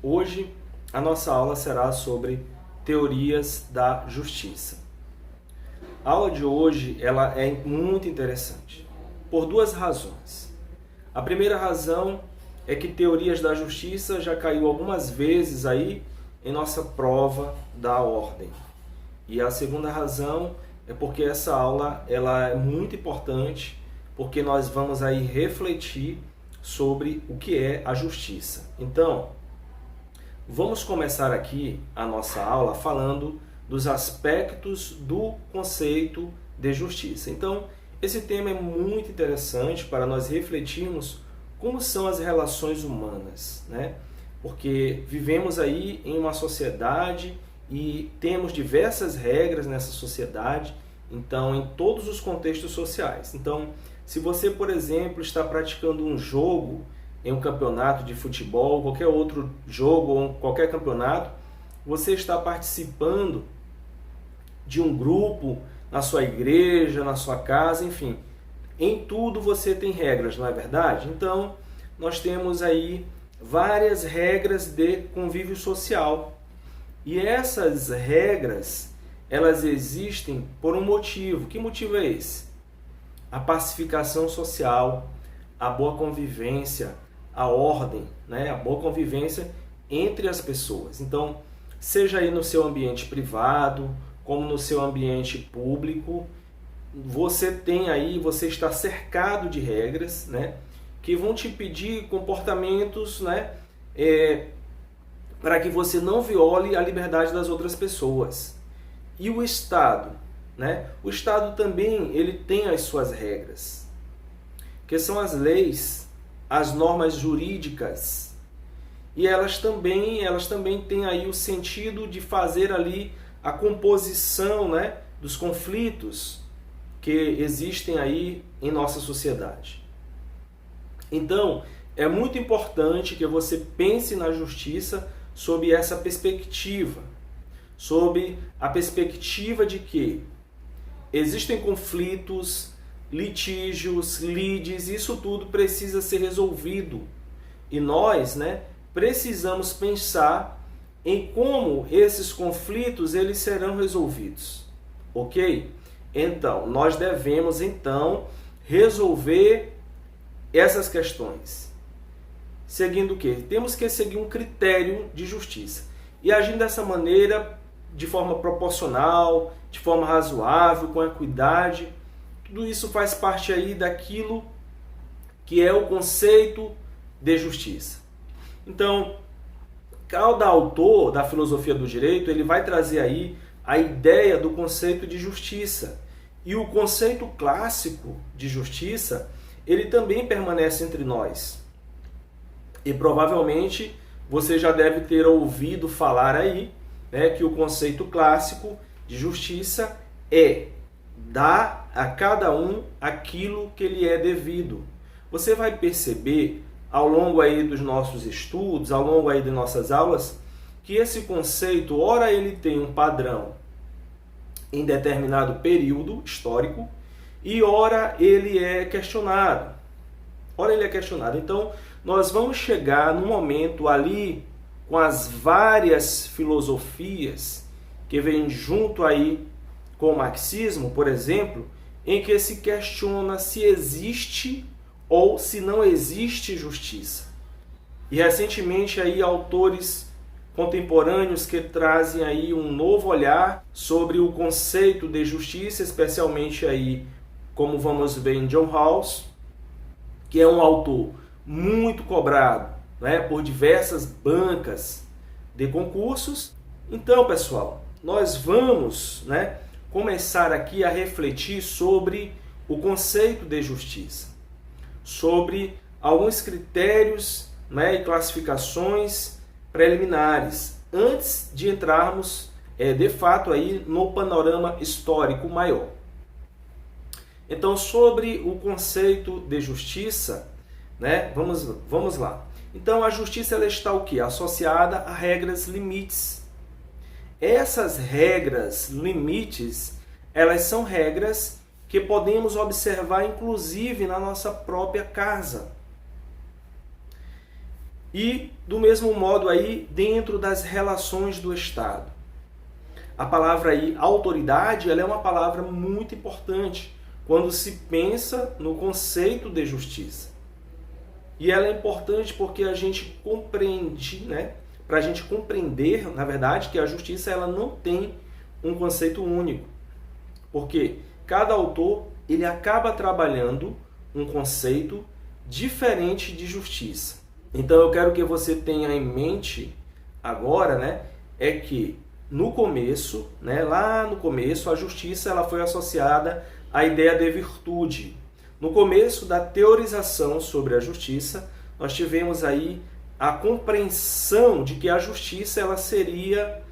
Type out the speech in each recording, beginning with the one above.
Hoje a nossa aula será sobre teorias da justiça. A aula de hoje ela é muito interessante por duas razões. A primeira razão é que teorias da justiça já caiu algumas vezes aí em nossa prova da ordem. E a segunda razão é porque essa aula ela é muito importante, porque nós vamos aí refletir sobre o que é a justiça. Então, vamos começar aqui a nossa aula falando dos aspectos do conceito de justiça. Então, esse tema é muito interessante para nós refletirmos como são as relações humanas, né? Porque vivemos aí em uma sociedade e temos diversas regras nessa sociedade, então em todos os contextos sociais. Então, se você, por exemplo, está praticando um jogo em um campeonato de futebol, qualquer outro jogo ou qualquer campeonato, você está participando de um grupo na sua igreja, na sua casa, enfim. Em tudo você tem regras, não é verdade? Então, nós temos aí várias regras de convívio social. E essas regras, elas existem por um motivo. Que motivo é esse? A pacificação social, a boa convivência, a ordem, né? A boa convivência entre as pessoas. Então, seja aí no seu ambiente privado, como no seu ambiente público, você está cercado de regras, né? Que vão te pedir comportamentos, né? Para que você não viole a liberdade das outras pessoas. E o Estado, né? O Estado também ele tem as suas regras, que são as leis, as normas jurídicas. E elas também têm aí o sentido de fazer ali a composição, né, dos conflitos que existem aí em nossa sociedade. Então, é muito importante que você pense na justiça sob essa perspectiva, sob a perspectiva de que existem conflitos, litígios, lides, isso tudo precisa ser resolvido. E nós, né, precisamos pensar em como esses conflitos eles serão resolvidos. OK? Então, nós devemos resolver essas questões. Seguindo o quê? Temos que seguir um critério de justiça. E agindo dessa maneira, de forma proporcional, de forma razoável, com equidade, tudo isso faz parte aí daquilo que é o conceito de justiça. Então, cada autor da filosofia do direito, ele vai trazer aí a ideia do conceito de justiça. E o conceito clássico de justiça, ele também permanece entre nós. E provavelmente você já deve ter ouvido falar aí, né, que o conceito clássico de justiça é dar a cada um aquilo que lhe é devido. Você vai perceber ao longo aí dos nossos estudos, ao longo aí de nossas aulas, que esse conceito, ora ele tem um padrão em determinado período histórico e ora ele é questionado. Então, nós vamos chegar num momento ali com as várias filosofias que vêm junto aí com o marxismo, por exemplo, em que se questiona se existe ou se não existe justiça. E recentemente aí autores contemporâneos que trazem aí um novo olhar sobre o conceito de justiça, especialmente aí, como vamos ver em John Rawls, que é um autor muito cobrado, né, por diversas bancas de concursos. Então, pessoal, nós vamos, né, começar aqui a refletir sobre o conceito de justiça, sobre alguns critérios, né, e classificações preliminares, antes de entrarmos de fato aí no panorama histórico maior. Então, sobre o conceito de justiça, né, vamos lá. Então, a justiça ela está o quê? Associada a regras limites. Essas regras limites, elas são regras que podemos observar inclusive na nossa própria casa. E do mesmo modo aí dentro das relações do Estado. A palavra aí autoridade, ela é uma palavra muito importante quando se pensa no conceito de justiça. E ela é importante porque a gente compreende, né? Para a gente compreender, na verdade, que a justiça ela não tem um conceito único. Porque cada autor ele acaba trabalhando um conceito diferente de justiça. Então eu quero que você tenha em mente agora, né, é que no começo, né, lá no começo, a justiça ela foi associada à ideia de virtude. No começo da teorização sobre a justiça, nós tivemos aí a compreensão de que a justiça ela seria,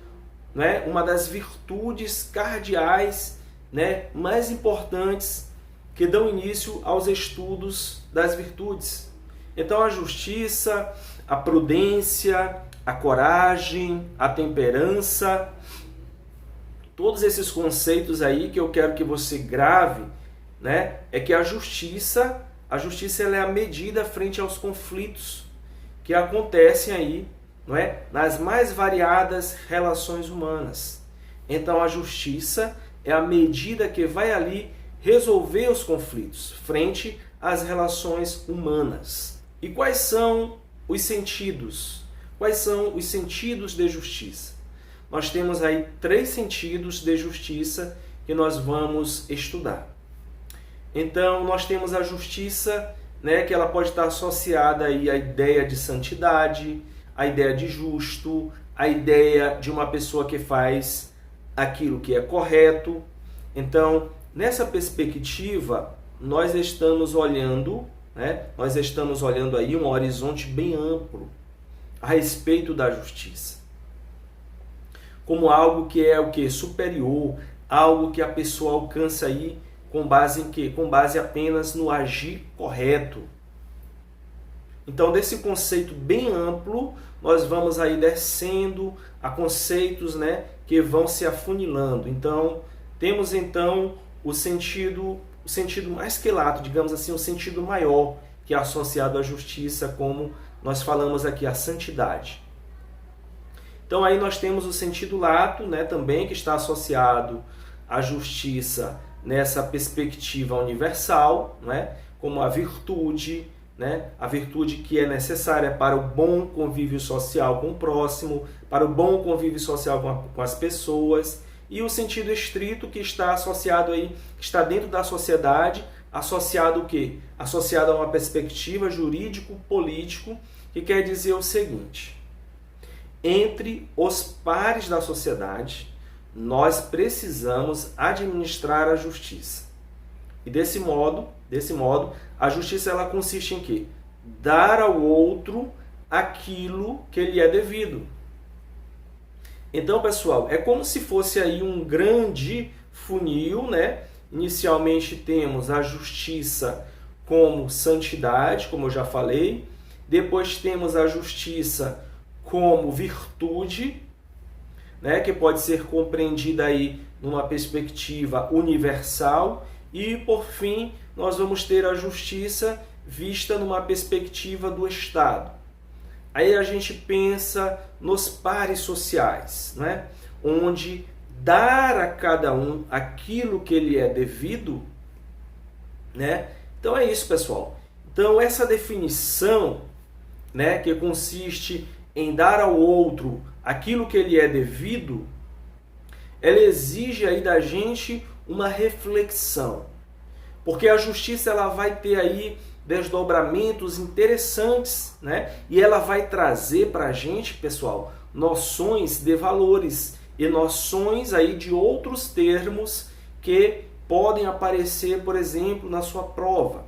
né, uma das virtudes cardeais, né, mais importantes que dão início aos estudos das virtudes. Então a justiça, a prudência, a coragem, a temperança, todos esses conceitos aí que eu quero que você grave, né, é que a justiça ela é a medida frente aos conflitos que acontecem aí, não é, nas mais variadas relações humanas. Então a justiça é a medida que vai ali resolver os conflitos frente às relações humanas. E quais são os sentidos? Quais são os sentidos de justiça? Nós temos aí 3 sentidos de justiça que nós vamos estudar. Então, nós temos a justiça, né, que ela pode estar associada aí à ideia de santidade, à ideia de justo, à ideia de uma pessoa que faz aquilo que é correto. Então, nessa perspectiva, nós estamos olhando, né, aí um horizonte bem amplo a respeito da justiça. Como algo que é o que? Superior, algo que a pessoa alcança aí com base em quê? Com base apenas no agir correto. Então, desse conceito bem amplo, nós vamos aí descendo a conceitos, né, que vão se afunilando. Então, temos então o sentido mais quelato, digamos assim, o sentido maior que é associado à justiça, como nós falamos aqui, a santidade. Então aí nós temos o sentido lato, né, também, que está associado à justiça nessa perspectiva universal, né, como a virtude, né, a virtude que é necessária para o bom convívio social com o próximo, para o bom convívio social com as pessoas, e o sentido estrito que está associado aí, que está dentro da sociedade, associado o quê? Associado a uma perspectiva jurídico-político, que quer dizer o seguinte: entre os pares da sociedade, nós precisamos administrar a justiça. E desse modo, a justiça ela consiste em quê? Dar ao outro aquilo que lhe é devido. Então, pessoal, é como se fosse aí um grande funil, né? Inicialmente temos a justiça como santidade, como eu já falei. Depois temos a justiça como virtude, né? Que pode ser compreendida aí numa perspectiva universal. E, por fim, nós vamos ter a justiça vista numa perspectiva do Estado. Aí a gente pensa nos pares sociais, né? Onde dar a cada um aquilo que lhe é devido, né? Então é isso, pessoal. Então essa definição, né, que consiste em dar ao outro aquilo que lhe é devido, ela exige aí da gente uma reflexão. Porque a justiça ela vai ter aí desdobramentos interessantes, né? E ela vai trazer para a gente, pessoal, noções de valores e noções aí de outros termos que podem aparecer, por exemplo, na sua prova.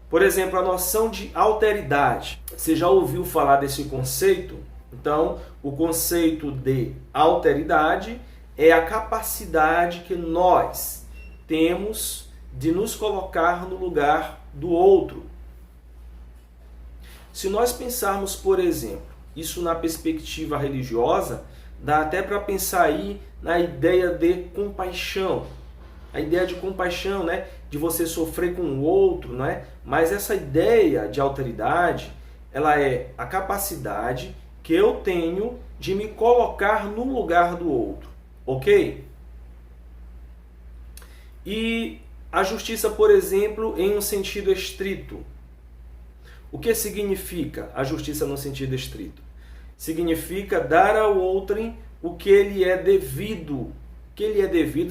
Por exemplo, a noção de alteridade. Você já ouviu falar desse conceito? Então, o conceito de alteridade é a capacidade que nós temos de nos colocar no lugar do outro. Se nós pensarmos, por exemplo, isso na perspectiva religiosa, dá até para pensar aí na ideia de compaixão. A ideia de compaixão, né? De você sofrer com o outro, né? Mas essa ideia de alteridade, ela é a capacidade que eu tenho de me colocar no lugar do outro, ok? E a justiça, por exemplo, em um sentido estrito. O que significa a justiça no sentido estrito? Significa dar ao outrem o que ele é devido,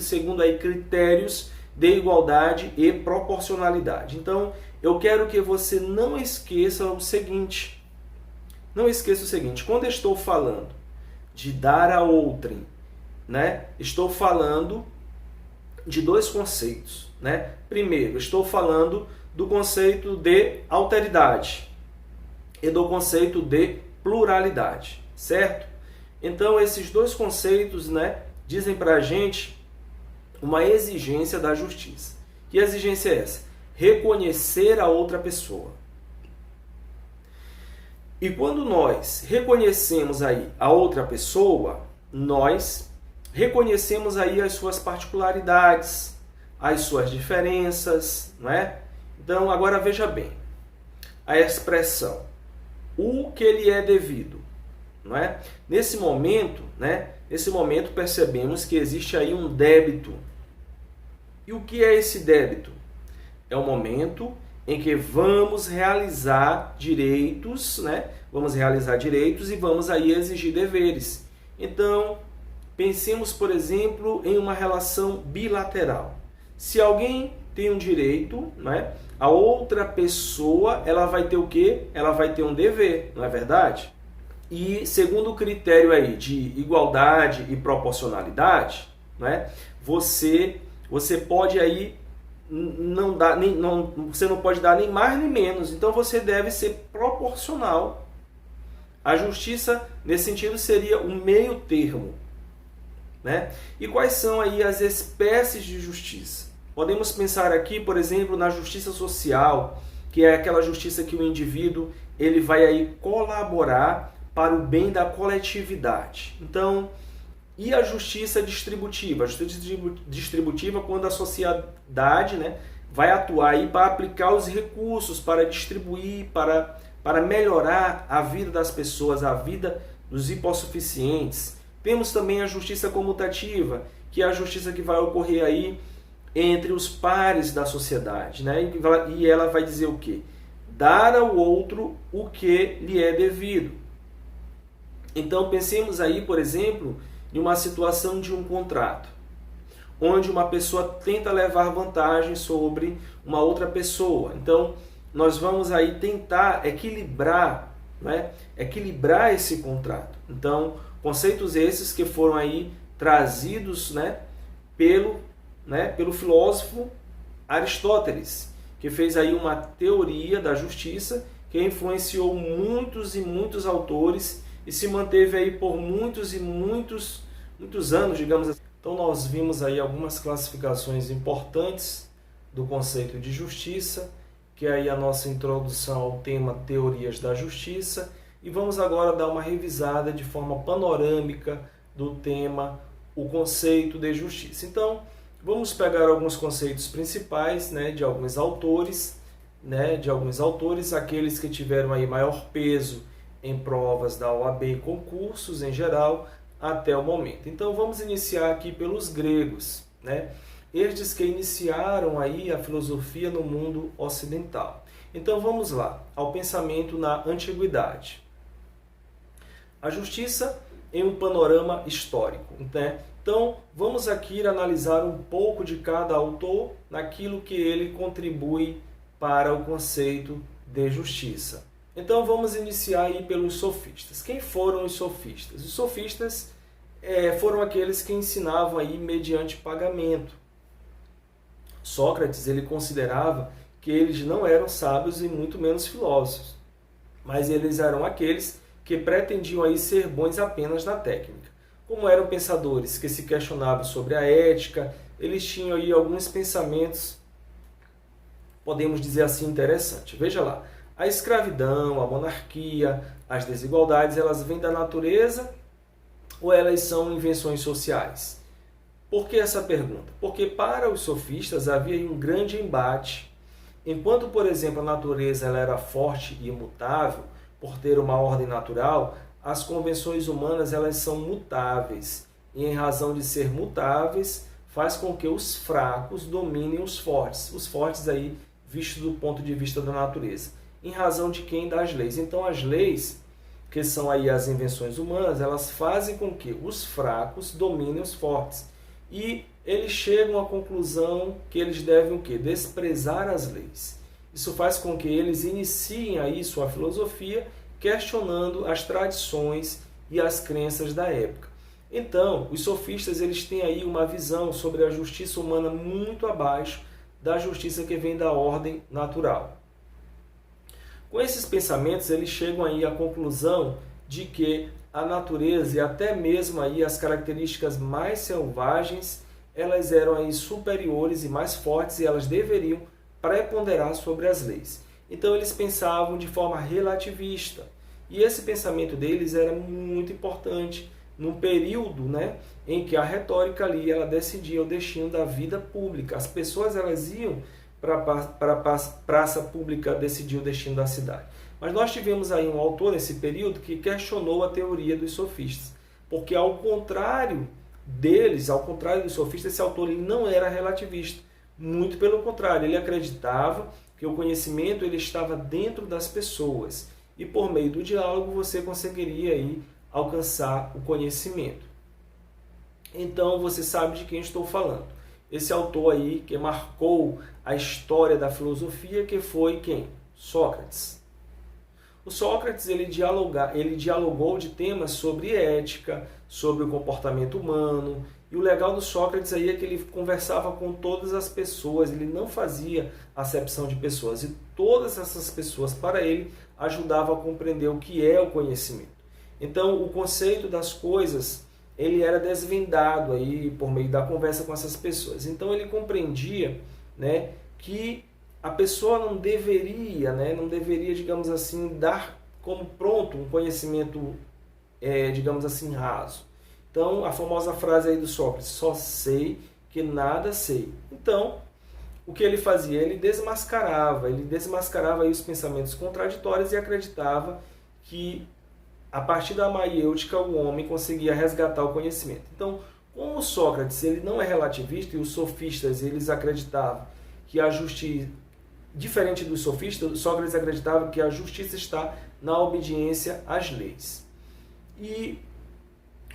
segundo aí critérios de igualdade e proporcionalidade. Então, eu quero que você não esqueça o seguinte. Não esqueça o seguinte, quando eu estou falando de dar a outrem, né, estou falando de dois conceitos, né? Primeiro, estou falando do conceito de alteridade e do conceito de pluralidade, certo? Então, esses dois conceitos, né, dizem para a gente uma exigência da justiça. Que exigência é essa? Reconhecer a outra pessoa. E quando nós reconhecemos aí a outra pessoa, nós reconhecemos aí as suas particularidades, as suas diferenças, não é? Então, agora veja bem, a expressão o que lhe é devido, não é? Nesse momento, né? Nesse momento percebemos que existe aí um débito. E o que é esse débito? É o momento em que vamos realizar direitos, né? Vamos realizar direitos e vamos aí exigir deveres. Então, pensemos, por exemplo, em uma relação bilateral. Se alguém tem um direito, né? A outra pessoa, ela vai ter o quê? Ela vai ter um dever, não é verdade? E segundo o critério aí de igualdade e proporcionalidade, né? Você pode aí você não pode dar nem mais nem menos. Então você deve ser proporcional. A justiça, nesse sentido, seria o meio termo, né? E quais são aí as espécies de justiça? Podemos pensar aqui, por exemplo, na justiça social, que é aquela justiça que o indivíduo ele vai aí colaborar para o bem da coletividade. Então, e a justiça distributiva? A justiça distributiva quando a sociedade, né, vai atuar aí para aplicar os recursos, para distribuir, para melhorar a vida das pessoas, a vida dos hipossuficientes. Temos também a justiça comutativa, que é a justiça que vai ocorrer aí entre os pares da sociedade, né? E ela vai dizer o quê? Dar ao outro o que lhe é devido. Então pensemos aí, por exemplo, em uma situação de um contrato, onde uma pessoa tenta levar vantagem sobre uma outra pessoa. Então nós vamos aí tentar equilibrar, né? Equilibrar esse contrato. Então conceitos esses que foram aí trazidos, né, pelo filósofo Aristóteles, que fez aí uma teoria da justiça que influenciou muitos e muitos autores e se manteve aí por muitos e muitos anos, digamos assim. Então nós vimos aí algumas classificações importantes do conceito de justiça, que é aí a nossa introdução ao tema teorias da justiça, e vamos agora dar uma revisada de forma panorâmica do tema o conceito de justiça. Então, vamos pegar alguns conceitos principais, né, de alguns autores, aqueles que tiveram aí maior peso em provas da OAB e concursos em geral até o momento. Então vamos iniciar aqui pelos gregos, né? Estes que iniciaram aí a filosofia no mundo ocidental. Então vamos lá, ao pensamento na antiguidade. A justiça em um panorama histórico, né? Então, vamos aqui analisar um pouco de cada autor naquilo que ele contribui para o conceito de justiça. Então, vamos iniciar aí pelos sofistas. Quem foram os sofistas? Os sofistas foram aqueles que ensinavam aí mediante pagamento. Sócrates, ele considerava que eles não eram sábios e muito menos filósofos, mas eles eram aqueles que pretendiam aí ser bons apenas na técnica. Como eram pensadores que se questionavam sobre a ética, eles tinham aí alguns pensamentos, podemos dizer assim, interessantes. Veja lá, a escravidão, a monarquia, as desigualdades, elas vêm da natureza ou elas são invenções sociais? Por que essa pergunta? Porque para os sofistas havia aí um grande embate. Enquanto, por exemplo, a natureza ela era forte e imutável, por ter uma ordem natural, as convenções humanas elas são mutáveis. E em razão de ser mutáveis, faz com que os fracos dominem os fortes. Os fortes aí, vistos do ponto de vista da natureza. Em razão de quem? Das leis. Então as leis, que são aí as invenções humanas, elas fazem com que os fracos dominem os fortes. E eles chegam à conclusão que eles devem o quê? Desprezar as leis. Isso faz com que eles iniciem aí sua filosofia questionando as tradições e as crenças da época. Então, os sofistas eles têm aí uma visão sobre a justiça humana muito abaixo da justiça que vem da ordem natural. Com esses pensamentos, eles chegam aí à conclusão de que a natureza e até mesmo aí as características mais selvagens, elas eram aí superiores e mais fortes e elas deveriam preponderar sobre as leis. Então eles pensavam de forma relativista. E esse pensamento deles era muito importante num período, em que a retórica ali ela decidia o destino da vida pública. As pessoas elas iam para a praça pública decidir o destino da cidade. Mas nós tivemos aí um autor nesse período que questionou a teoria dos sofistas. Porque ao contrário deles, ao contrário dos sofistas, esse autor ele não era relativista. Muito pelo contrário, ele acreditava que o conhecimento ele estava dentro das pessoas. E por meio do diálogo você conseguiria aí alcançar o conhecimento. Então você sabe de quem estou falando. Esse autor aí que marcou a história da filosofia, que foi quem? Sócrates. O Sócrates ele dialogou de temas sobre ética, sobre o comportamento humano. E o legal do Sócrates aí é que ele conversava com todas as pessoas, ele não fazia acepção de pessoas. E todas essas pessoas, para ele, ajudavam a compreender o que é o conhecimento. Então, o conceito das coisas, ele era desvendado aí por meio da conversa com essas pessoas. Então, ele compreendia, que a pessoa não deveria, digamos assim, dar como pronto um conhecimento, digamos assim, raso. Então, a famosa frase aí do Sócrates, só sei que nada sei. Então, o que ele fazia? Ele desmascarava aí os pensamentos contraditórios e acreditava que a partir da maiêutica o homem conseguia resgatar o conhecimento. Então, como Sócrates ele não é relativista e os sofistas eles acreditavam que a justiça, diferente dos sofistas, Sócrates acreditava que a justiça está na obediência às leis. E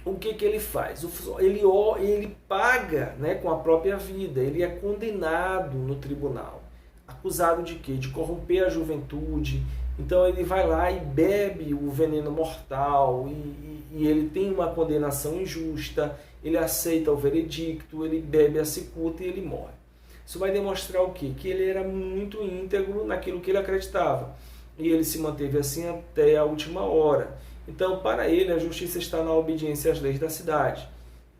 o que ele faz? Ele paga com a própria vida, ele é condenado no tribunal. Acusado de quê? De corromper a juventude. Então ele vai lá e bebe o veneno mortal e ele tem uma condenação injusta, ele aceita o veredicto, ele bebe a cicuta e ele morre. Isso vai demonstrar o quê? Que ele era muito íntegro naquilo que ele acreditava. E ele se manteve assim até a última hora. Então, para ele, a justiça está na obediência às leis da cidade.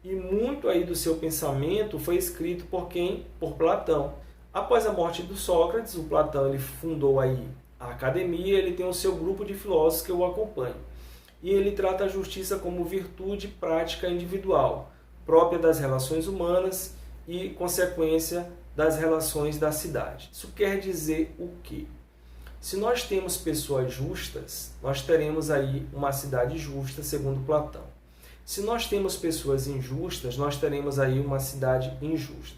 E muito aí do seu pensamento foi escrito por quem? Por Platão. Após a morte do Sócrates, o Platão ele fundou aí a academia, ele tem o seu grupo de filósofos que o acompanham. E ele trata a justiça como virtude prática individual, própria das relações humanas e consequência das relações da cidade. Isso quer dizer o quê? Se nós temos pessoas justas, nós teremos aí uma cidade justa, segundo Platão. Se nós temos pessoas injustas, nós teremos aí uma cidade injusta.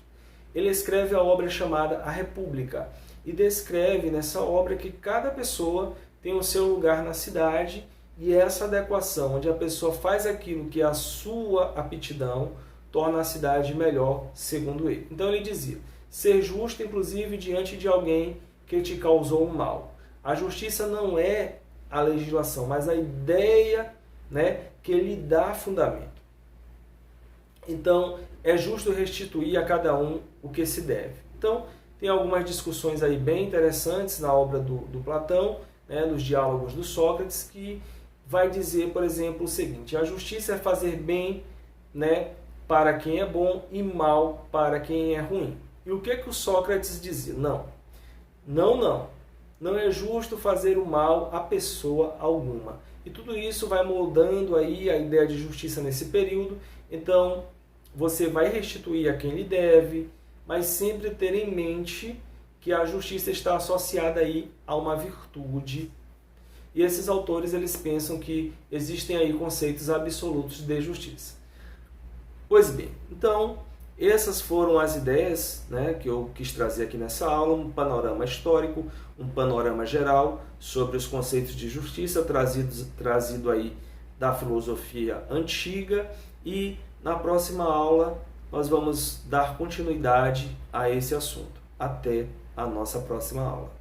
Ele escreve a obra chamada A República e descreve nessa obra que cada pessoa tem o seu lugar na cidade e essa adequação, onde a pessoa faz aquilo que é a sua aptidão, torna a cidade melhor, segundo ele. Então ele dizia, ser justo inclusive diante de alguém que te causou um mal. A justiça não é a legislação, mas a ideia que lhe dá fundamento. Então, é justo restituir a cada um o que se deve. Então, tem algumas discussões aí bem interessantes na obra do Platão, dos diálogos do Sócrates, que vai dizer, por exemplo, o seguinte, a justiça é fazer bem para quem é bom e mal para quem é ruim. E o que o Sócrates dizia? Não é justo fazer o mal a pessoa alguma. E tudo isso vai moldando aí a ideia de justiça nesse período. Então, você vai restituir a quem lhe deve, mas sempre ter em mente que a justiça está associada aí a uma virtude. e esses autores eles pensam que existem aí conceitos absolutos de justiça. Pois bem, então essas foram as ideias, né, que eu quis trazer aqui nessa aula, um panorama histórico, um panorama geral sobre os conceitos de justiça trazido aí da filosofia antiga, e na próxima aula nós vamos dar continuidade a esse assunto. Até a nossa próxima aula.